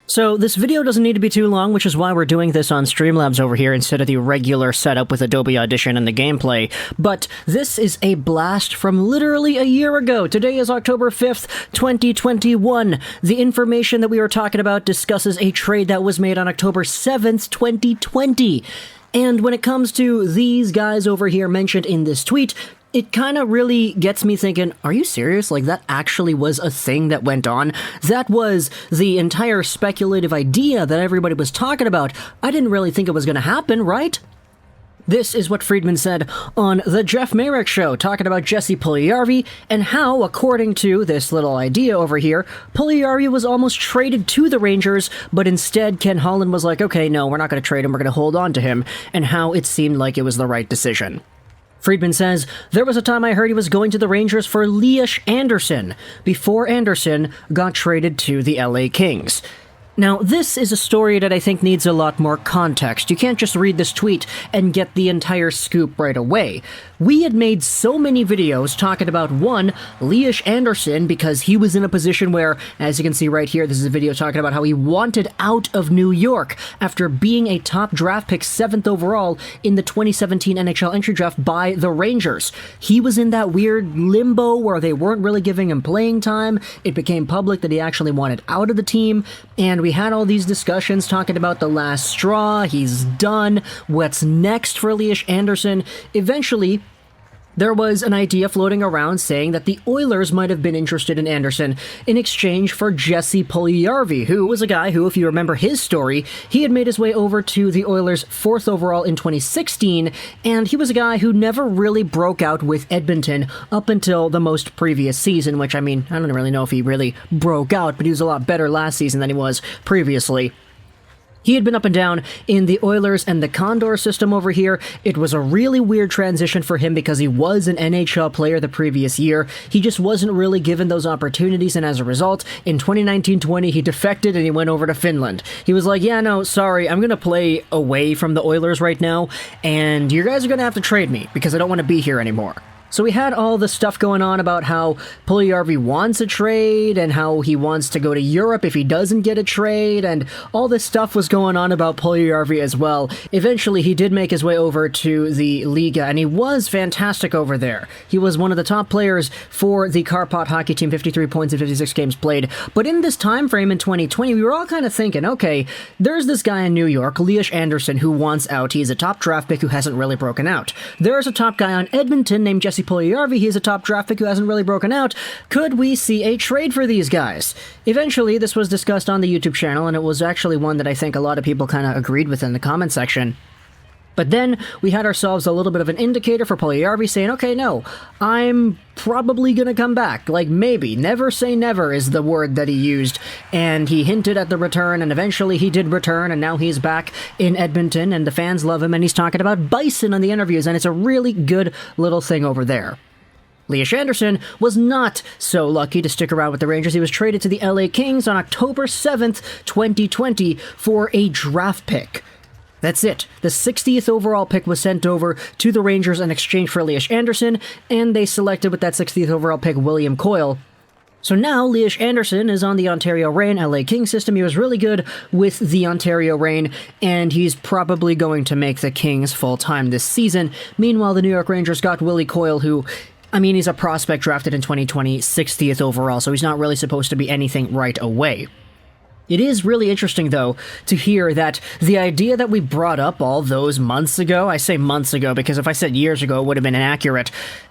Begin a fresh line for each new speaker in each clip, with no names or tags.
So this video doesn't need to be too long, which is why we're doing this on Streamlabs over here instead of the regular setup with Adobe Audition and the gameplay. But this is a blast from literally a year ago. Today is October 5th, 2021. The information that we were talking about discusses a trade that was made on October 7th, 2020. And when it comes to these guys over here mentioned in this tweet, it kind of really gets me thinking, are you serious? Like, that actually was a thing that went on? That was the entire speculative idea that everybody was talking about. I didn't really think it was going to happen, right? This is what Friedman said on the Jeff Marek show, talking about Jesse Puljujarvi and how, according to this little idea over here, Puljujarvi was almost traded to the Rangers, but instead Ken Holland was like, okay, no, we're not going to trade him, we're going to hold on to him, and how it seemed like it was the right decision. Friedman says, there was a time I heard he was going to the Rangers for Lias Andersson, before Andersson got traded to the LA Kings. Now, this is a story that I think needs a lot more context. You can't just read this tweet and get the entire scoop right away. We had made so many videos talking about, one, Lias Andersson, because he was in a position where, as you can see right here, this is a video talking about how he wanted out of New York after being a top draft pick 7th overall in the 2017 NHL Entry Draft by the Rangers. He was in that weird limbo where they weren't really giving him playing time. It became public that he actually wanted out of the team, and we had all these discussions talking about the last straw, he's done, what's next for Lias Andersson. Eventually, there was an idea floating around saying that the Oilers might have been interested in Andersson in exchange for Jesse Puljujarvi, who was a guy who, if you remember his story, he had made his way over to the Oilers 4th overall in 2016, and he was a guy who never really broke out with Edmonton up until the most previous season, which, I mean, I don't really know if he really broke out, but he was a lot better last season than he was previously. He had been up and down in the Oilers and the Condor system over here. It was a really weird transition for him because he was an NHL player the previous year. He just wasn't really given those opportunities, and as a result, in 2019-20, he defected and he went over to Finland. He was like, yeah, no, sorry, I'm going to play away from the Oilers right now, and you guys are going to have to trade me because I don't want to be here anymore. So we had all the stuff going on about how Puljujarvi wants a trade and how he wants to go to Europe if he doesn't get a trade, and all this stuff was going on about Puljujarvi as well. Eventually, he did make his way over to the Liga, and he was fantastic over there. He was one of the top players for the Karpat hockey team, 53 points in 56 games played. But in this time frame in 2020, we were all kind of thinking, okay, there's this guy in New York, Lias Andersson, who wants out. He's a top draft pick who hasn't really broken out. There's a top guy on Edmonton named Jesse Puljujarvi. He's a top draft pick who hasn't really broken out. Could we see a trade for these guys? Eventually, this was discussed on the YouTube channel, and it was actually one that I think a lot of people kind of agreed with in the comment section. But then we had ourselves a little bit of an indicator for Puljujarvi saying, okay, no, I'm probably going to come back. Like, maybe. Never say never is the word that he used. And he hinted at the return, and eventually he did return, and now he's back in Edmonton, and the fans love him, and he's talking about Bison on the interviews, and it's a really good little thing over there. Lias Andersson was not so lucky to stick around with the Rangers. He was traded to the LA Kings on October 7th, 2020 for a draft pick. That's it. The 60th overall pick was sent over to the Rangers in exchange for Lias Andersson, and they selected with that 60th overall pick William Coyle. So now Lias Andersson is on the Ontario Reign LA Kings system. He was really good with the Ontario Reign, and he's probably going to make the Kings full-time this season. Meanwhile, the New York Rangers got Willie Coyle, who, I mean, he's a prospect drafted in 2020, 60th overall, so he's not really supposed to be anything right away. It is really interesting, though, to hear that the idea that we brought up all those months ago, I say months ago because if I said years ago, it would have been inaccurate,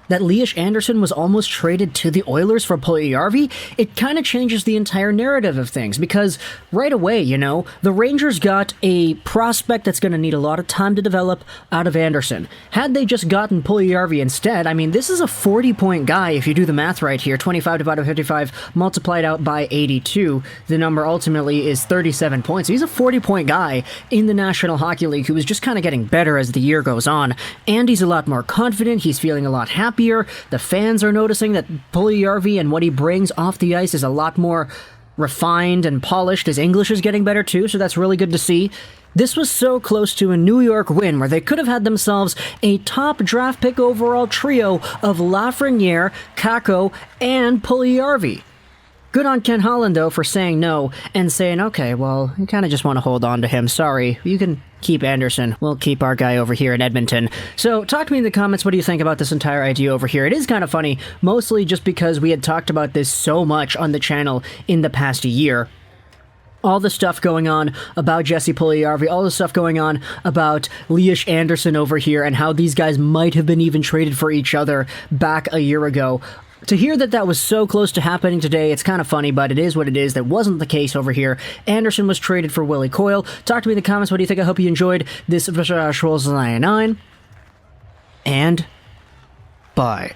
that Lias Andersson was almost traded to the Oilers for Puljujarvi, it kind of changes the entire narrative of things, because right away, you know, the Rangers got a prospect that's going to need a lot of time to develop out of Andersson. Had they just gotten Puljujarvi instead, I mean, this is a 40-point guy, if you do the math right here, 25 divided by 55 multiplied out by 82, the number ultimately is 37 points. So he's a 40-point guy in the National Hockey League who is just kind of getting better as the year goes on, and he's a lot more confident, he's feeling a lot happier. The fans are noticing that Puljujarvi and what he brings off the ice is a lot more refined and polished. His English is getting better too, so that's really good to see. This was so close to a New York win where they could have had themselves a top draft pick overall trio of Lafreniere, Kakko, and Puljujarvi. Good on Ken Holland, though, for saying no and saying, okay, well, you kind of just want to hold on to him. Sorry, you can keep Andersson. We'll keep our guy over here in Edmonton. So talk to me in the comments. What do you think about this entire idea over here? It is kind of funny, mostly just because we had talked about this so much on the channel in the past year. All the stuff going on about Jesse Puljujarvi, all the stuff going on about Lias Andersson over here, and how these guys might have been even traded for each other back a year ago. To hear that that was so close to happening today, it's kind of funny, but it is what it is. That wasn't the case over here. Andersson was traded for Willie Coyle. Talk to me in the comments. What do you think? I hope you enjoyed this Scrolls 99. And bye.